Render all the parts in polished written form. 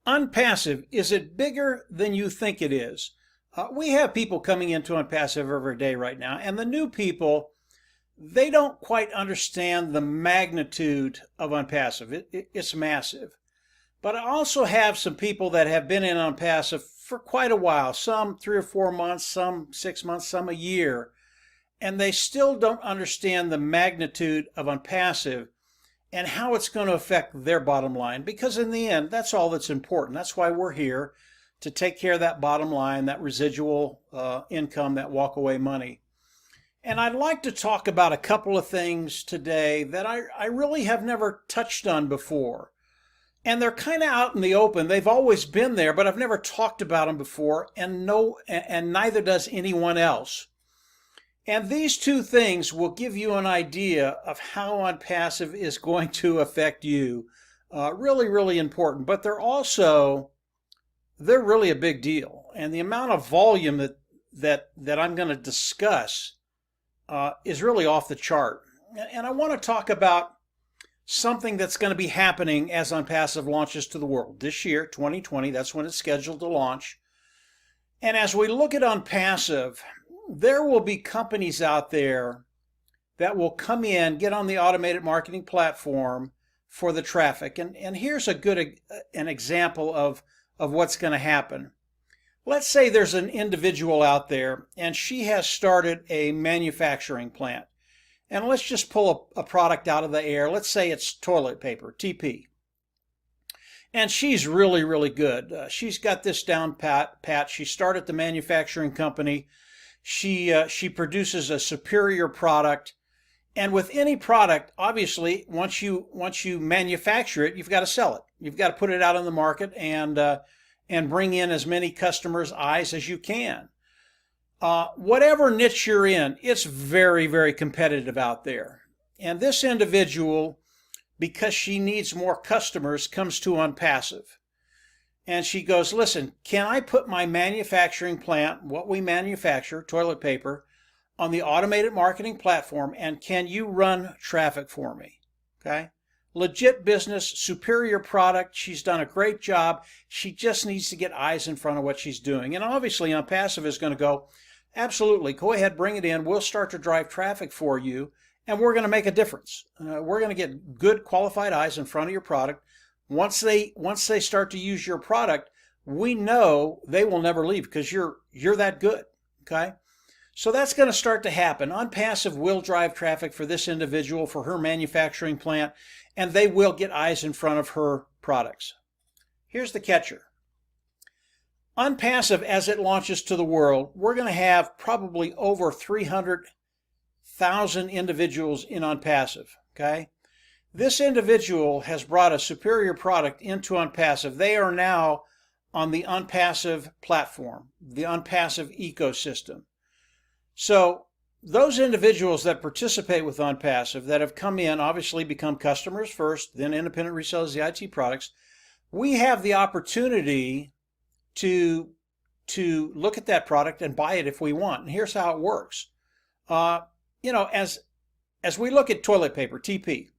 Onpassive, is it bigger than you think it is? We have people coming into Onpassive every day right now, and the new people, they don't quite understand the magnitude of Onpassive. It's massive. But I also have some people that have been in Onpassive for quite a while, some 3 or 4 months, some 6 months, some a year, and they still don't understand the magnitude of Onpassive and how it's going to affect their bottom line, because in the end, that's all that's important. That's why we're here, to take care of that bottom line, that residual income, that walk-away money. And I'd like to talk about a couple of things today that I really have never touched on before. And they're kind of out in the open. They've always been there, but I've never talked about them before, and neither does anyone else. And these two things will give you an idea of how Onpassive is going to affect you. Really, really important. But they're really a big deal. And the amount of volume that I'm going to discuss is really off the chart. And I want to talk about something that's going to be happening as Onpassive launches to the world. This year, 2020, that's when it's scheduled to launch. And as we look at Onpassive, there will be companies out there that will come in, get on the automated marketing platform for the traffic. And here's an example of what's going to happen. Let's say there's an individual out there and she has started a manufacturing plant. And let's just pull a product out of the air. Let's say it's toilet paper, TP. And she's really, really good. She's got this down pat. She started the manufacturing company. She produces a superior product, and with any product, obviously, once you manufacture it, you've got to sell it. You've got to put it out on the market and bring in as many customers' eyes as you can. Whatever niche you're in, it's very, very competitive out there. And this individual, because she needs more customers, comes to Onpassive. And she goes, listen, can I put my manufacturing plant, what we manufacture, toilet paper, on the automated marketing platform, and can you run traffic for me? Okay? Legit business, superior product. She's done a great job. She just needs to get eyes in front of what she's doing. And obviously, Onpassive is going to go, absolutely, go ahead, bring it in. We'll start to drive traffic for you, and we're going to make a difference. We're going to get good, qualified eyes in front of your product. Once they start to use your product, we know they will never leave because you're that good. Okay? So that's going to start to happen. Onpassive will drive traffic for this individual, for her manufacturing plant, and they will get eyes in front of her products. Here's the catcher. Onpassive, as it launches to the world, we're going to have probably over 300,000 individuals in Onpassive. Okay? This individual has brought a superior product into Onpassive. They are now on the Onpassive platform, the Onpassive ecosystem. So those individuals that participate with Onpassive, that have come in, obviously become customers first, then independent resellers of the IT products, we have the opportunity to look at that product and buy it if we want. And here's how it works. As we look at toilet paper, TP,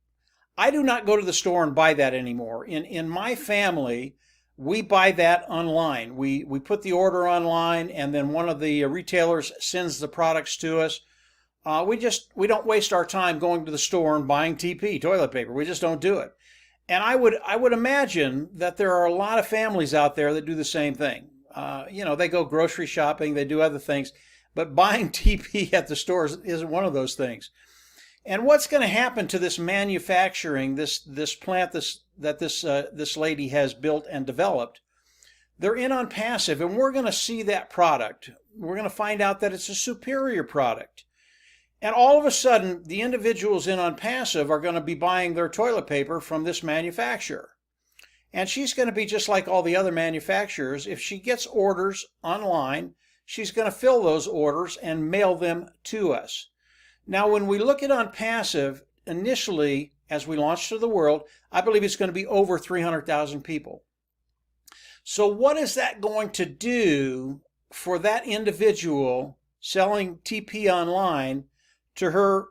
I do not go to the store and buy that anymore. In my family, we buy that online. We put the order online, and then one of the retailers sends the products to us. We don't waste our time going to the store and buying TP, toilet paper. We just don't do it. And I would imagine that there are a lot of families out there that do the same thing. They go grocery shopping, they do other things, but buying TP at the stores isn't one of those things. And what's going to happen to this manufacturing, this plant that this lady has built and developed? They're in Onpassive, and we're going to see that product. We're going to find out that it's a superior product. And all of a sudden, the individuals in Onpassive are going to be buying their toilet paper from this manufacturer. And she's going to be just like all the other manufacturers. If she gets orders online, she's going to fill those orders and mail them to us. Now, when we look at Onpassive, initially, as we launch to the world, I believe it's going to be over 300,000 people. So what is that going to do for that individual selling TP online to her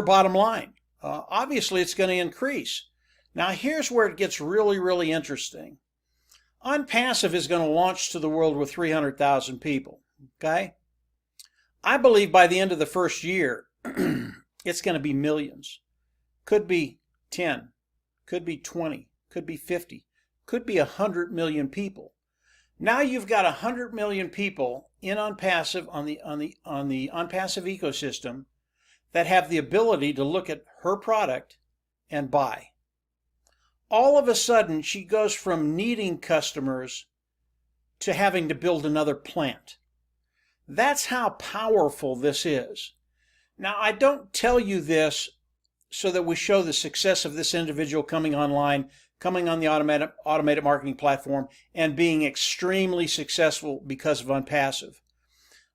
bottom line? Obviously, it's going to increase. Now, here's where it gets really, really interesting. Onpassive is going to launch to the world with 300,000 people, okay? I believe by the end of the first year, it's going to be millions. Could be 10, could be 20, could be 50, could be 100 million people. Now you've got 100 million people in Onpassive on the Onpassive ecosystem that have the ability to look at her product and buy. All of a sudden, she goes from needing customers to having to build another plant. That's how powerful this is. Now, I don't tell you this so that we show the success of this individual coming online, coming on the automated marketing platform, and being extremely successful because of Onpassive.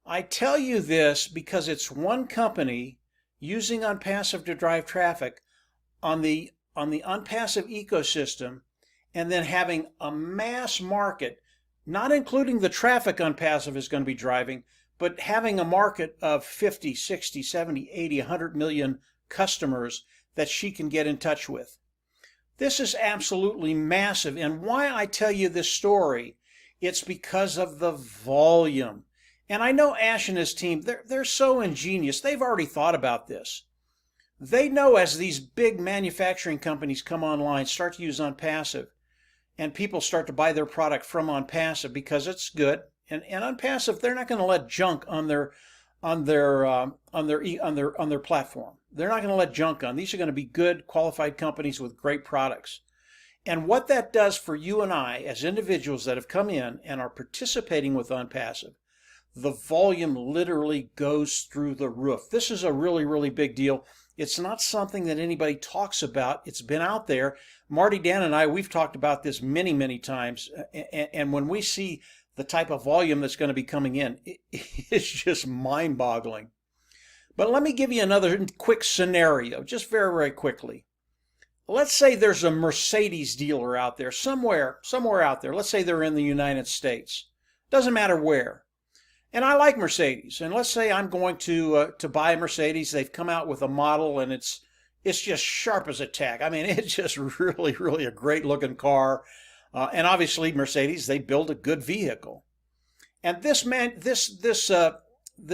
I tell you this because it's one company using Onpassive to drive traffic on the Onpassive ecosystem, and then having a mass market, not including the traffic Onpassive is going to be driving, but having a market of 50, 60, 70, 80, 100 million customers that she can get in touch with. This is absolutely massive. And why I tell you this story, it's because of the volume. And I know Ash and his team, they're so ingenious. They've already thought about this. They know as these big manufacturing companies come online, start to use Onpassive, and people start to buy their product from Onpassive because it's good. And Onpassive, they're not going to let junk on their platform. They're not going to let junk on. These are going to be good, qualified companies with great products. And what that does for you and I as individuals that have come in and are participating with Onpassive, the volume literally goes through the roof. This is a really, really big deal. It's not something that anybody talks about. It's been out there. Marty, Dan, and I, we've talked about this many, many times. And when we see the type of volume that's going to be coming in, it's just mind-boggling. But let me give you another quick scenario, just very, very quickly. Let's say there's a Mercedes dealer out there, somewhere out there. Let's say they're in the United States. Doesn't matter where. And I like Mercedes. And let's say I'm going to buy a Mercedes. They've come out with a model, and it's just sharp as a tack. I mean, it's just really, really a great looking car. And obviously, Mercedes, they build a good vehicle. And this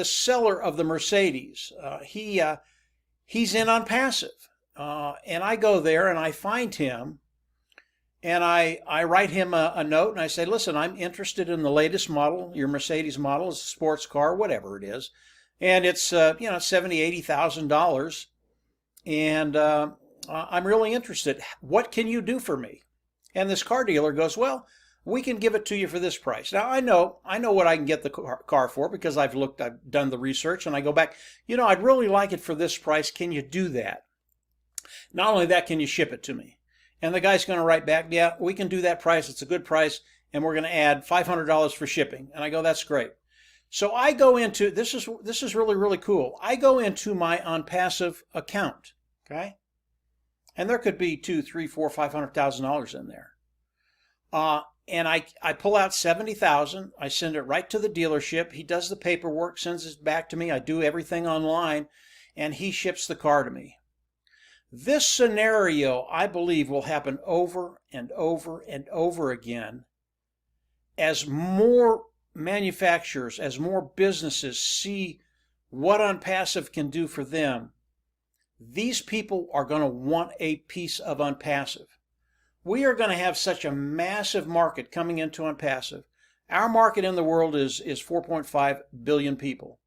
seller of the Mercedes, he's in Onpassive. And I go there and I find him, and I write him a note, and I say, listen, I'm interested in the latest model. Your Mercedes model is a sports car, whatever it is. And it's $70,000, $80,000. And I'm really interested. What can you do for me? And this car dealer goes, well, we can give it to you for this price. Now, I know what I can get the car for because I've done the research, and I go back, I'd really like it for this price. Can you do that? Not only that, can you ship it to me? And the guy's going to write back, yeah, we can do that price. It's a good price, and we're going to add $500 for shipping. And I go, that's great. So I go into, this is really, really cool. I go into my Onpassive account, okay? And there could be $200,000, $300,000, $400,000, $500,000 in there. And I pull out $70,000. I send it right to the dealership. He does the paperwork, sends it back to me. I do everything online, and he ships the car to me. This scenario, I believe, will happen over and over and over again as more manufacturers, as more businesses see what Onpassive can do for them. These people are going to want a piece of Onpassive. We are going to have such a massive market coming into Onpassive. Our market in the world is 4.5 billion people.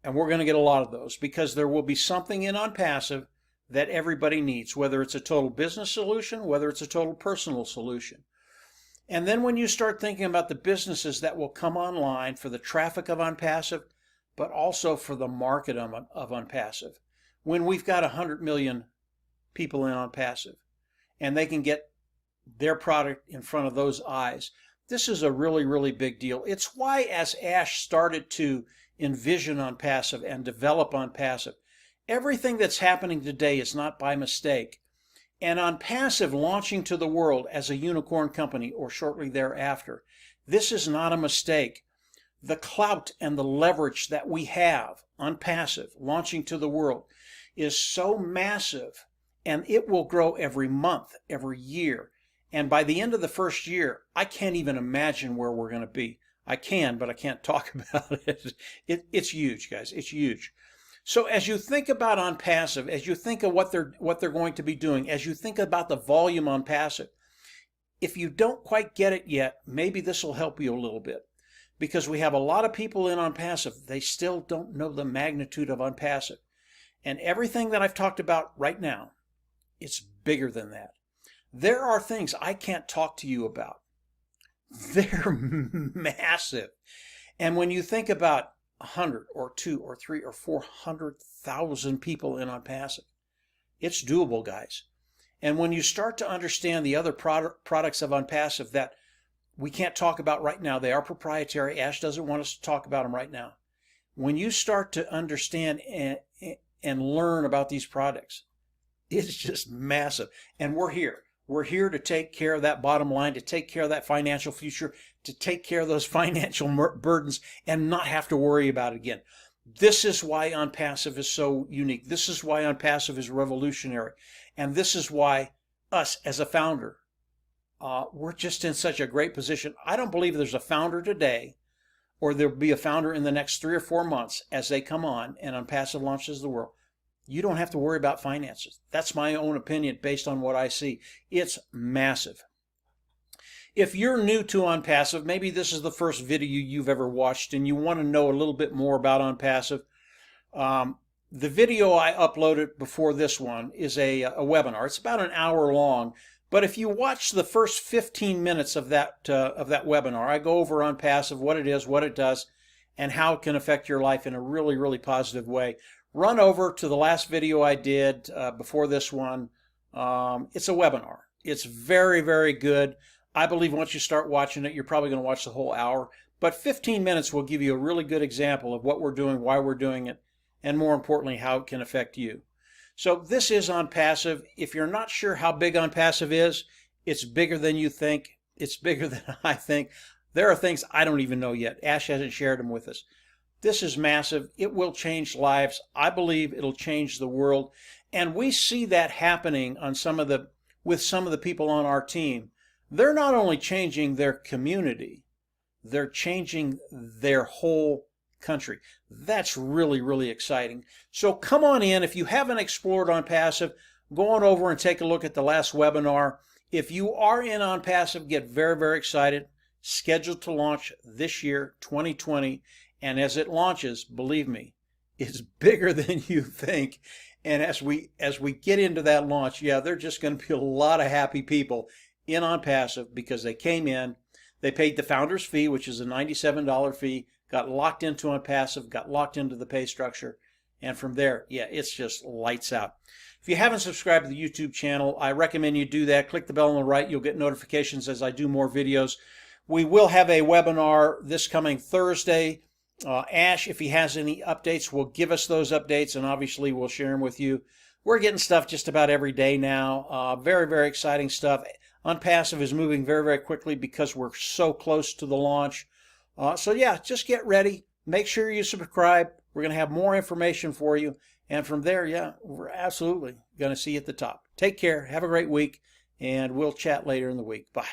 And we're going to get a lot of those because there will be something in Onpassive that everybody needs, whether it's a total business solution, whether it's a total personal solution. And then when you start thinking about the businesses that will come online for the traffic of Onpassive, but also for the market of Onpassive, when we've got 100 million people in Onpassive, and they can get their product in front of those eyes, this is a really, really big deal. It's why, as Ash started to envision Onpassive and develop Onpassive, everything that's happening today is not by mistake. And Onpassive launching to the world as a unicorn company or shortly thereafter, this is not a mistake. The clout and the leverage that we have, Onpassive launching to the world, is so massive, and it will grow every month, every year. And by the end of the first year, I can't even imagine where we're going to be. I can, but I can't talk about it. It's huge, guys. It's huge. So as you think about Onpassive, as you think of what they're going to be doing, as you think about the volume on Passive, if you don't quite get it yet, maybe this will help you a little bit. Because we have a lot of people in Onpassive, they still don't know the magnitude of Onpassive. And everything that I've talked about right now, it's bigger than that. There are things I can't talk to you about. They're massive. And when you think about 100 or 2 or 3 or 400,000 people in Onpassive, it's doable, guys. And when you start to understand the other products of Onpassive that we can't talk about right now, they are proprietary. Ash doesn't want us to talk about them right now. When you start to understand and learn about these products, it's just massive. And we're here. We're here to take care of that bottom line, to take care of that financial future, to take care of those financial burdens and not have to worry about it again. This is why Onpassive is so unique. This is why Onpassive is revolutionary. And this is why us as a founder, we're just in such a great position. I don't believe there's a founder today, or there'll be a founder in the next 3 or 4 months as they come on and Onpassive launches the world. You don't have to worry about finances. That's my own opinion based on what I see. It's massive. If you're new to Onpassive, maybe this is the first video you've ever watched and you want to know a little bit more about Onpassive, the video I uploaded before this one is a webinar. It's about an hour long, but if you watch the first 15 minutes of that webinar, I go over Onpassive, what it is, what it does, and how it can affect your life in a really, really positive way. Run over to the last video I did before this one. It's a webinar. It's very, very good. I believe once you start watching it, you're probably going to watch the whole hour. But 15 minutes will give you a really good example of what we're doing, why we're doing it, and more importantly, how it can affect you. So this is Onpassive. If you're not sure how big Onpassive is, it's bigger than you think. It's bigger than I think. There are things I don't even know yet. Ash hasn't shared them with us. This is massive. It will change lives. I believe it'll change the world. And we see that happening on with some of the people on our team. They're not only changing their community, they're changing their whole country. That's really, really exciting. So come on in. If you haven't explored Onpassive, go on over and take a look at the last webinar. If you are in Onpassive, get very, very excited. Scheduled to launch this year, 2020. And as it launches, believe me, it's bigger than you think. And as we get into that launch, yeah, there's just going to be a lot of happy people in Onpassive because they came in, they paid the founder's fee, which is a $97 fee, got locked into Onpassive, got locked into the pay structure, and from there, yeah, it's just lights out. If you haven't subscribed to the YouTube channel, I recommend you do that. Click the bell on the right. You'll get notifications as I do more videos. We will have a webinar this coming Thursday. Ash, if he has any updates, will give us those updates, and obviously we'll share them with you. We're getting stuff just about every day now. Very, very exciting stuff. Onpassive is moving very, very quickly because we're so close to the launch. So yeah, just get ready. Make sure you subscribe. We're going to have more information for you. And from there, yeah, we're absolutely going to see you at the top. Take care. Have a great week, and we'll chat later in the week. Bye.